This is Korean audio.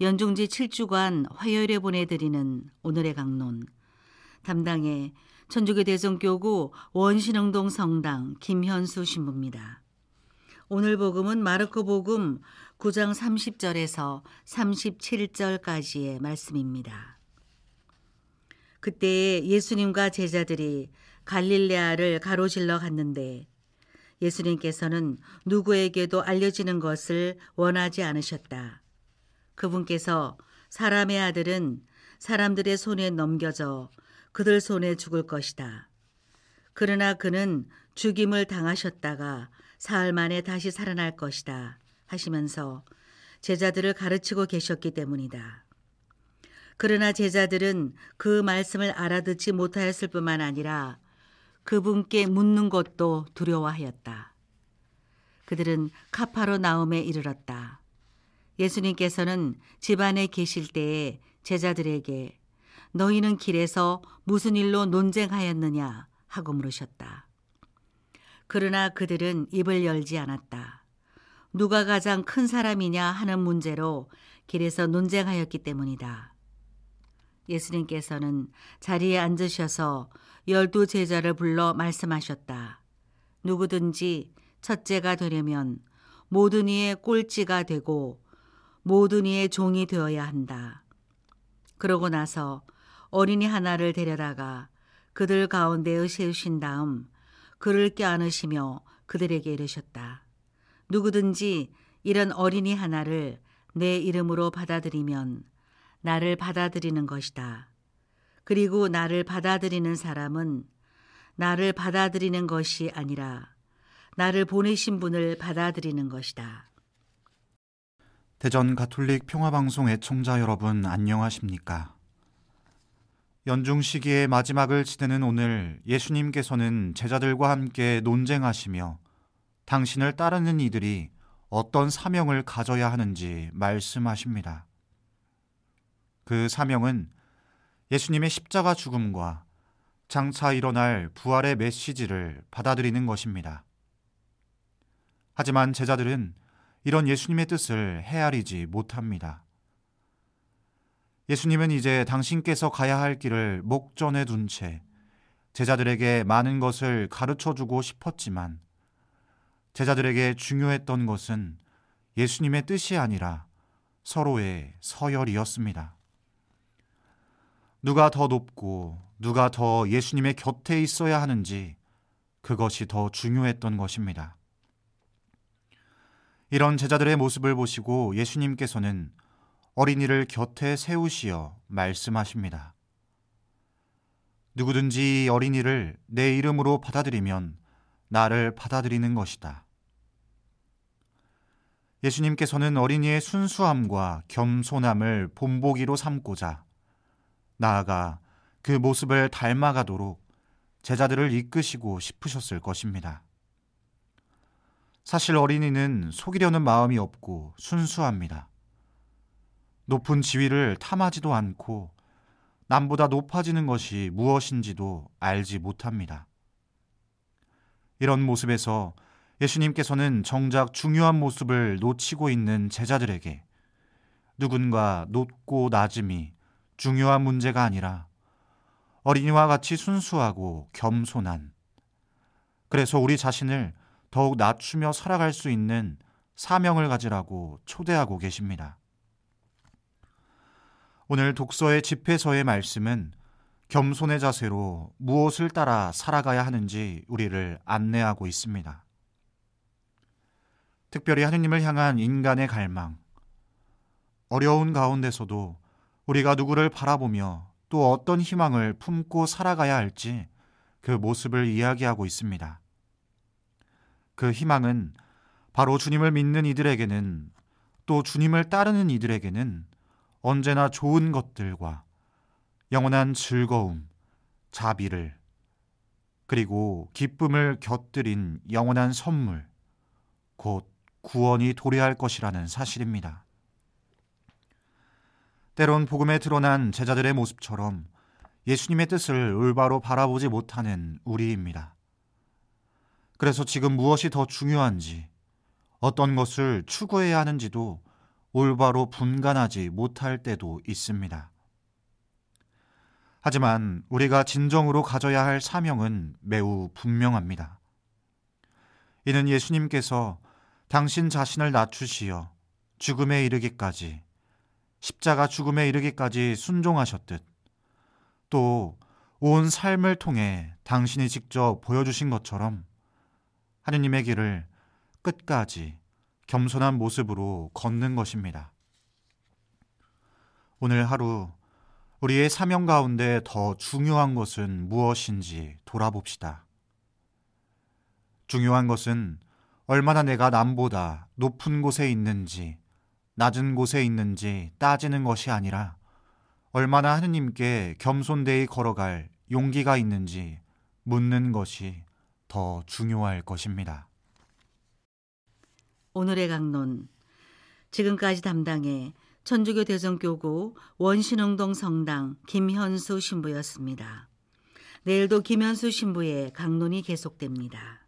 연중지 7주간 화요일에 보내드리는 오늘의 강론. 담당의 천주교 대성교구 원신흥동 성당 김현수 신부입니다. 오늘 복음은 마르코 복음 9장 30절에서 37절까지의 말씀입니다. 그때 예수님과 제자들이 갈릴레아를 가로질러 갔는데 예수님께서는 누구에게도 알려지는 것을 원하지 않으셨다. 그분께서 사람의 아들은 사람들의 손에 넘겨져 그들 손에 죽을 것이다. 그러나 그는 죽임을 당하셨다가 사흘 만에 다시 살아날 것이다 하시면서 제자들을 가르치고 계셨기 때문이다. 그러나 제자들은 그 말씀을 알아듣지 못하였을 뿐만 아니라 그분께 묻는 것도 두려워하였다. 그들은 카파르나움에 이르렀다. 예수님께서는 집 안에 계실 때에 제자들에게 너희는 길에서 무슨 일로 논쟁하였느냐 하고 물으셨다. 그러나 그들은 입을 열지 않았다. 누가 가장 큰 사람이냐 하는 문제로 길에서 논쟁하였기 때문이다. 예수님께서는 자리에 앉으셔서 12 제자를 불러 말씀하셨다. 누구든지 첫째가 되려면 모든 이의 꼴찌가 되고 모든 이의 종이 되어야 한다. 그러고 나서 어린이 하나를 데려다가 그들 가운데에 세우신 다음 그를 껴안으시며 그들에게 이르셨다. 누구든지 이런 어린이 하나를 내 이름으로 받아들이면 나를 받아들이는 것이다. 그리고 나를 받아들이는 사람은 나를 받아들이는 것이 아니라 나를 보내신 분을 받아들이는 것이다. 대전 가톨릭 평화방송 애청자 여러분 안녕하십니까? 연중 시기의 마지막을 지내는 오늘 예수님께서는 제자들과 함께 논쟁하시며 당신을 따르는 이들이 어떤 사명을 가져야 하는지 말씀하십니다. 그 사명은 예수님의 십자가 죽음과 장차 일어날 부활의 메시지를 받아들이는 것입니다. 하지만 제자들은 이런 예수님의 뜻을 헤아리지 못합니다. 예수님은 이제 당신께서 가야 할 길을 목전에 둔 채 제자들에게 많은 것을 가르쳐주고 싶었지만 제자들에게 중요했던 것은 예수님의 뜻이 아니라 서로의 서열이었습니다. 누가 더 높고 누가 더 예수님의 곁에 있어야 하는지 그것이 더 중요했던 것입니다. 이런 제자들의 모습을 보시고 예수님께서는 어린이를 곁에 세우시어 말씀하십니다. 누구든지 어린이를 내 이름으로 받아들이면 나를 받아들이는 것이다. 예수님께서는 어린이의 순수함과 겸손함을 본보기로 삼고자 나아가 그 모습을 닮아가도록 제자들을 이끄시고 싶으셨을 것입니다. 사실 어린이는 속이려는 마음이 없고 순수합니다. 높은 지위를 탐하지도 않고 남보다 높아지는 것이 무엇인지도 알지 못합니다. 이런 모습에서 예수님께서는 정작 중요한 모습을 놓치고 있는 제자들에게 누군가 높고 낮음이 중요한 문제가 아니라 어린이와 같이 순수하고 겸손한, 그래서 우리 자신을 더욱 낮추며 살아갈 수 있는 사명을 가지라고 초대하고 계십니다. 오늘 독서의 집회서의 말씀은 겸손의 자세로 무엇을 따라 살아가야 하는지 우리를 안내하고 있습니다. 특별히 하느님을 향한 인간의 갈망, 어려운 가운데서도 우리가 누구를 바라보며 또 어떤 희망을 품고 살아가야 할지 그 모습을 이야기하고 있습니다. 그 희망은 바로 주님을 믿는 이들에게는 또 주님을 따르는 이들에게는 언제나 좋은 것들과 영원한 즐거움, 자비를 그리고 기쁨을 곁들인 영원한 선물, 곧 구원이 도래할 것이라는 사실입니다. 때론 복음에 드러난 제자들의 모습처럼 예수님의 뜻을 올바로 바라보지 못하는 우리입니다. 그래서 지금 무엇이 더 중요한지, 어떤 것을 추구해야 하는지도 올바로 분간하지 못할 때도 있습니다. 하지만 우리가 진정으로 가져야 할 사명은 매우 분명합니다. 이는 예수님께서 당신 자신을 낮추시어 죽음에 이르기까지, 십자가 죽음에 이르기까지 순종하셨듯, 또 온 삶을 통해 당신이 직접 보여주신 것처럼 하느님의 길을 끝까지 겸손한 모습으로 걷는 것입니다. 오늘 하루 우리의 사명 가운데 더 중요한 것은 무엇인지 돌아봅시다. 중요한 것은 얼마나 내가 남보다 높은 곳에 있는지, 낮은 곳에 있는지 따지는 것이 아니라 얼마나 하느님께 겸손되이 걸어갈 용기가 있는지 묻는 것이 더 중요할 것입니다. 오늘의 강론, 지금까지 담당해 천주교 대성교구 원신흥동 성당 김현수 신부였습니다. 내일도 김현수 신부의 강론이 계속됩니다.